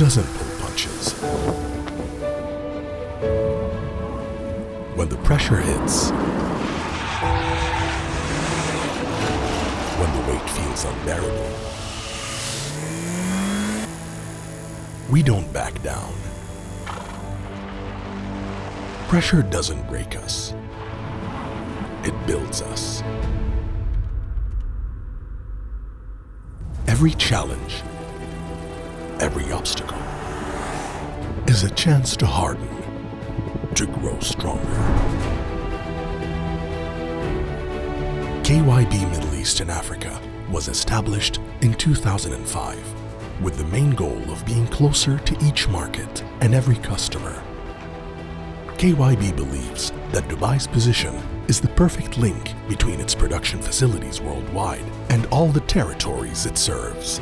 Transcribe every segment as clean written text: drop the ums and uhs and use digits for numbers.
doesn't pull punches. When the pressure hits, when the weight feels unbearable, we don't back down. Pressure doesn't break us. It builds us. Every challenge, every obstacle is a chance to harden, to grow stronger. KYB Middle East and Africa was established in 2005 with the main goal of being closer to each market and every customer. KYB believes that Dubai's position is the perfect link between its production facilities worldwide and all the territories it serves.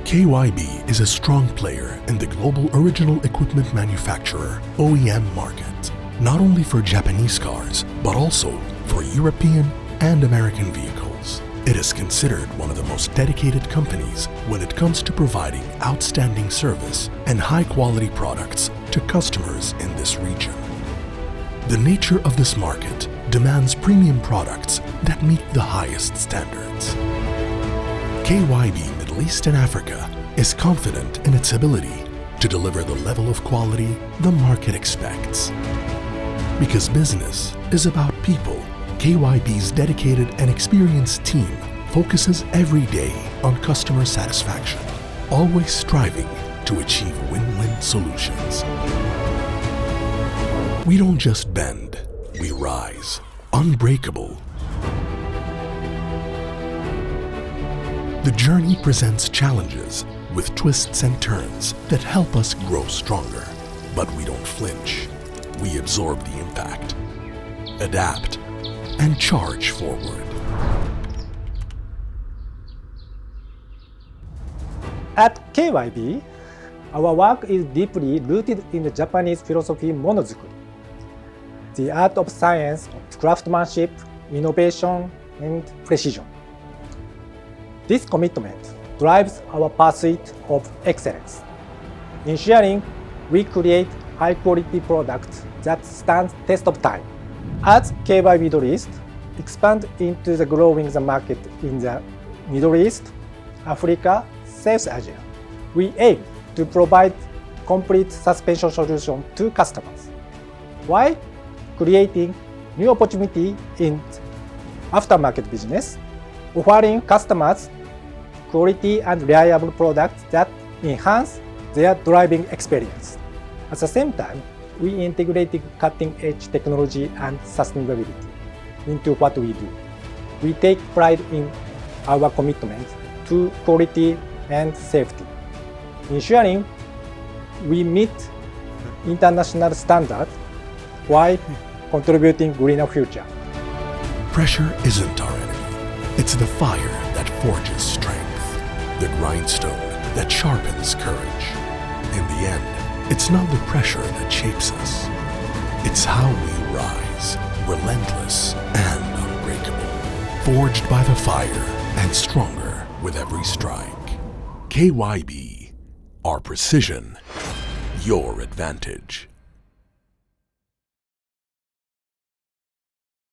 KYB is a strong player in the global original equipment manufacturer (OEM) market, not only for Japanese cars, but also for European and American vehicles. It is considered one of the most dedicated companies when it comes to providing outstanding service and high-quality products to customers in this region. The nature of this market demands premium products that meet the highest standards. KYB Middle East and Africa is confident in its ability to deliver the level of quality the market expects. Because business is about people, KYB's dedicated and experienced team focuses every day on customer satisfaction, always striving to achieve win-win solutions. We don't just bend, we rise, unbreakable. The journey presents challenges with twists and turns that help us grow stronger. But we don't flinch. We absorb the impact, adapt, and charge forward. At KYB, our work is deeply rooted in the Japanese philosophy monozukuri, the art of science of craftsmanship, innovation, and precision. This commitment drives our pursuit of excellence, ensuring we create high-quality products that stand the test of time. As KYB Middle East expand into the growing market in the Middle East, Africa, South Asia, we aim to provide complete suspension solution to customers, while creating new opportunity in aftermarket business, offering customers quality and reliable products that enhance their driving experience. At the same time, we integrated cutting-edge technology and sustainability into what we do. We take pride in our commitment to quality and safety, ensuring we meet international standards while contributing greener future. Pressure isn't our enemy. It's the fire that forges strength, the grindstone that sharpens courage. In the end, it's not the pressure that shapes us. It's how we rise, relentless and unbreakable, forged by the fire and stronger with every strike. KYB, our precision, your advantage.